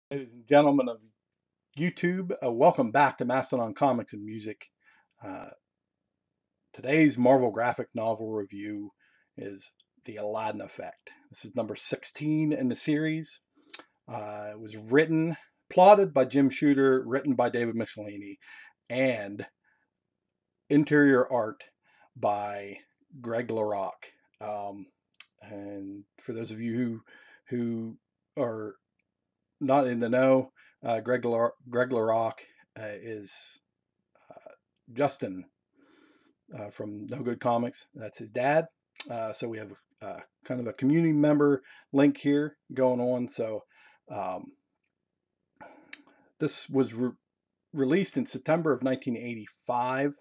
Ladies and gentlemen of YouTube, welcome back to Mastodon Comics and Music. Uh, Today's Marvel graphic novel review is The Aladdin Effect. This is number 16 in the series. It was plotted by Jim Shooter, written by David Michelinie, and interior art by Greg LaRocque. Um, and for those of you who are not in the know, Greg LaRocque is Justin from No Good Comics. That's his dad. So we have kind of a community member link here going on. So um, this was released in September of 1985.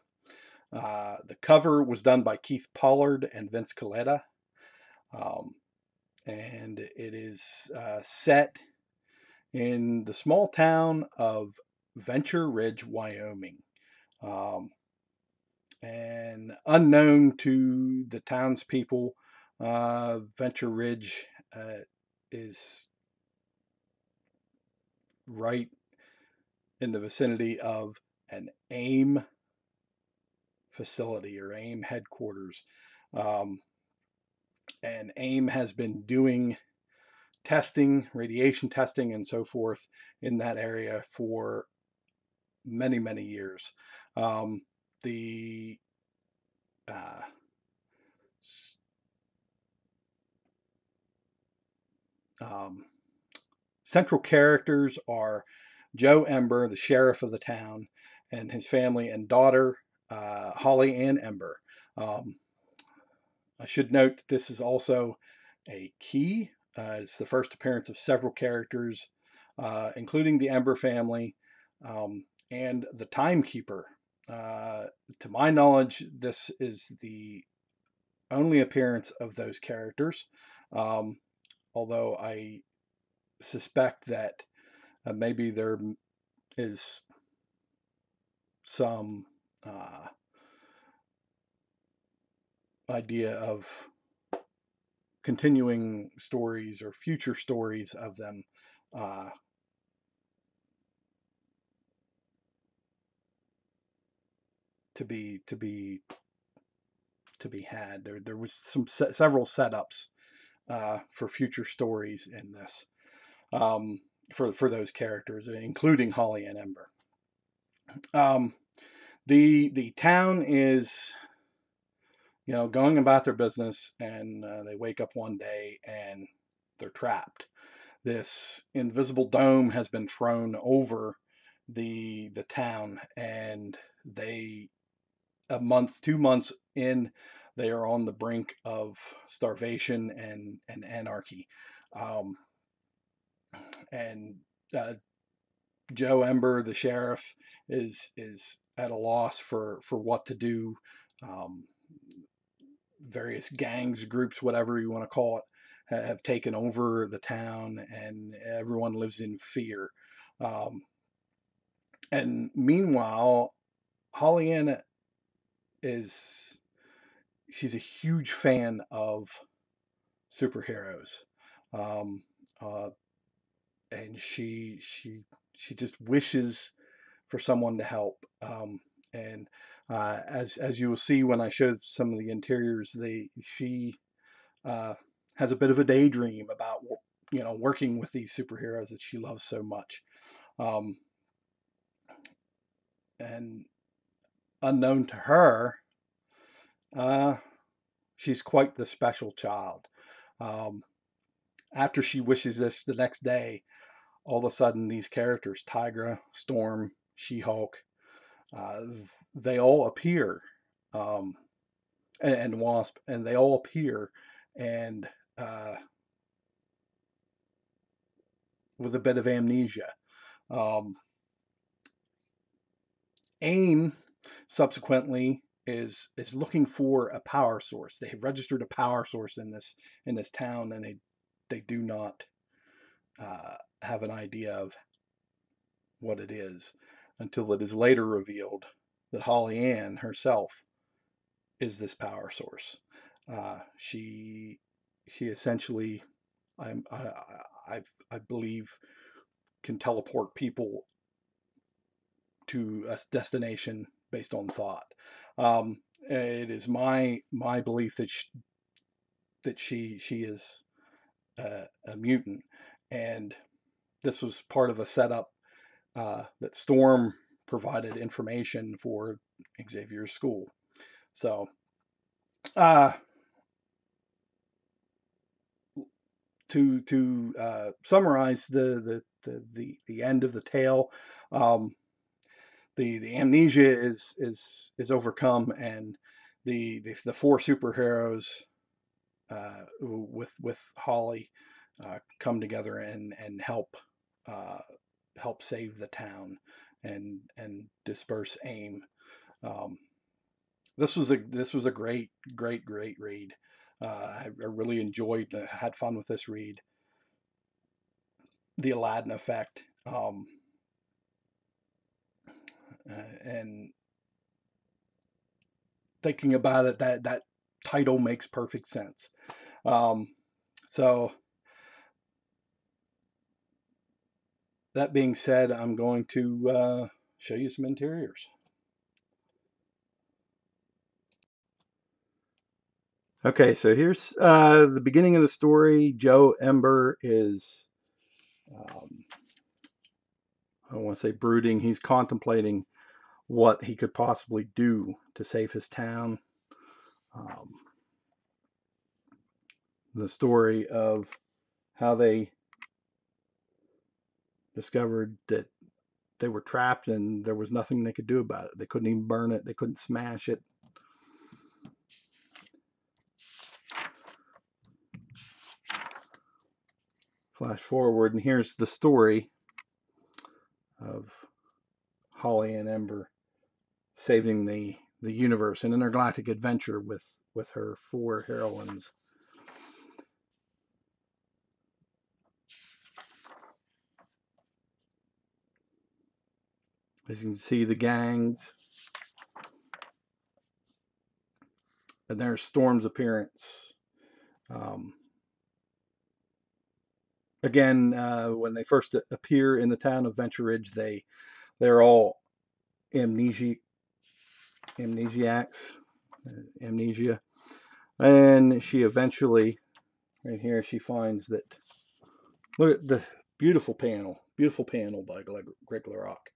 The cover was done by Keith Pollard and Vince Colletta. Um, and it is set in the small town of Venture Ridge, Wyoming. Um, and unknown to the townspeople, Venture Ridge is right in the vicinity of an AIM facility or AIM headquarters. Um, and AIM has been doing testing, radiation testing, and so forth in that area for many, many years. The uh, um, central characters are Joe Ember, the sheriff of the town, and his family and daughter, Holly Ann Ember. Um, I should note that this is also a key. It's the first appearance of several characters, including the Ember family and the Timekeeper. To my knowledge, this is the only appearance of those characters, um, although I suspect that maybe there is some idea of continuing stories or future stories of them uh, to be had. There was several setups for future stories in this um, for those characters, including Holly and Ember. Um, the town is going about their business, and they wake up one day and they're trapped. This invisible dome has been thrown over the town, and they 2 months in, they are on the brink of starvation and anarchy. Um, and Joe Ember, the sheriff, is at a loss for what to do. Um, Various gangs, groups, whatever you want to call it, have taken over the town, and everyone lives in fear. Um, and meanwhile, Holly Ann is she's a huge fan of superheroes, um, uh, and she just wishes for someone to help. And as you will see when I show some of the interiors, she uh, has a bit of a daydream about working with these superheroes that she loves so much. Um, and unknown to her, uh, she's quite the special child. Um, After she wishes this, the next day, all of a sudden, these characters, Tigra, Storm, She-Hulk, uh, they all appear, um, and Wasp, and they all appear, and with a bit of amnesia. Um, AIM subsequently is looking for a power source. They have registered a power source in this town, and they do not have an idea of what it is until it is later revealed that Holly Ann herself is this power source. She essentially, I believe, can teleport people to a destination based on thought. It is my belief that she is a mutant, and this was part of a setup that Storm provided information for Xavier's school. So, to summarize the end of the tale, the amnesia is overcome, and the four superheroes with Holly come together and help save the town and disperse AIM. This was a great read. I really enjoyed, had fun with this read. The Aladdin effect, and thinking about it, that title makes perfect sense. So that being said, I'm going to show you some interiors. Okay, so here's the beginning of the story. Joe Ember is, I don't want to say brooding, he's contemplating what he could possibly do to save his town. The story of how they discovered that they were trapped and there was nothing they could do about it. They couldn't even burn it. They couldn't smash it. Flash forward, and here's the story of Holly and Ember saving the universe in an intergalactic adventure with her four heroines. As you can see, the gangs, and there's Storm's appearance. Again, when they first appear in the town of Venture Ridge, they're all amnesia, and she eventually, right here, she finds that. Look at the beautiful panel by Greg LaRocque.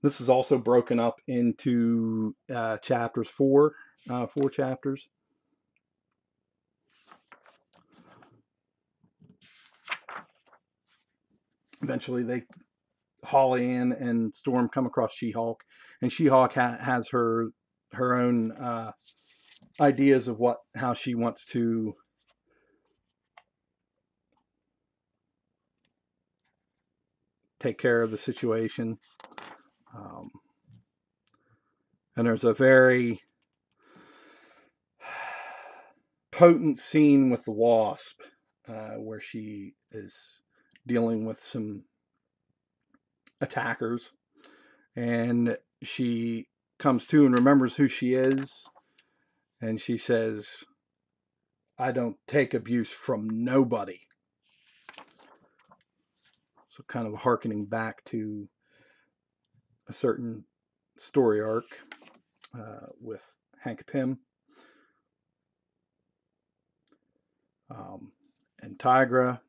This is also broken up into chapters, four chapters. Eventually, Holly and Storm come across She-Hulk, and She-Hulk has her own ideas of how she wants to take care of the situation. And there's a very potent scene with the Wasp where she is dealing with some attackers, and she comes to and remembers who she is, and she says, "I don't take abuse from nobody." So kind of hearkening back to a certain story arc with Hank Pym. And Tigra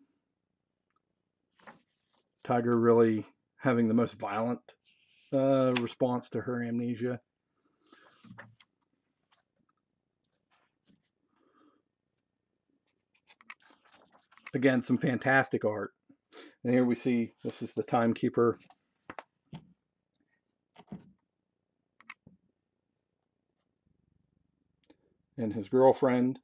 really having the most violent response to her amnesia. Again, some fantastic art. And here we see, this is the timekeeper. And his girlfriend.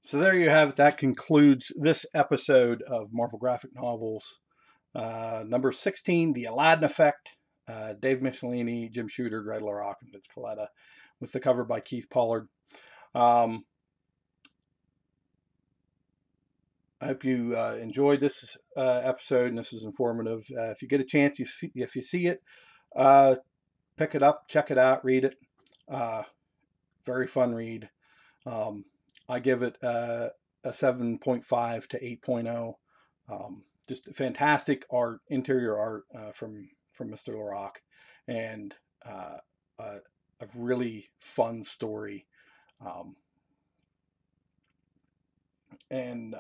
So there you have it. That concludes this episode of Marvel Graphic Novels number 16, The Aladdin Effect. Dave Michelini, Jim Shooter, Greg LaRocque, and Vince Coletta, with the cover by Keith Pollard. I I hope you enjoyed this episode, and this is informative. If you get a chance, if you see it, uh, pick it up, check it out, read it. Uh, Very fun read. Um, I give it a 7.5 to 8.0. Just fantastic art, interior art from Mr. LaRock, and a, a really fun story. Um, and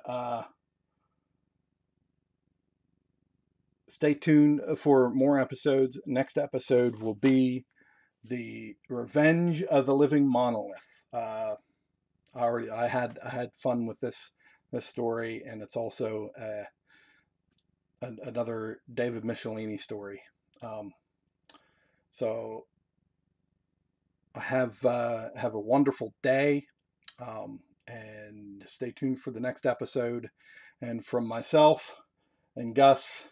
Stay tuned for more episodes. Next episode will be the Revenge of the Living Monolith. I had fun with this story, and it's also another David Michelini story. Um, so have a wonderful day, and stay tuned for the next episode. And from myself and Gus,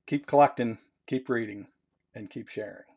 keep collecting, keep reading, and keep sharing.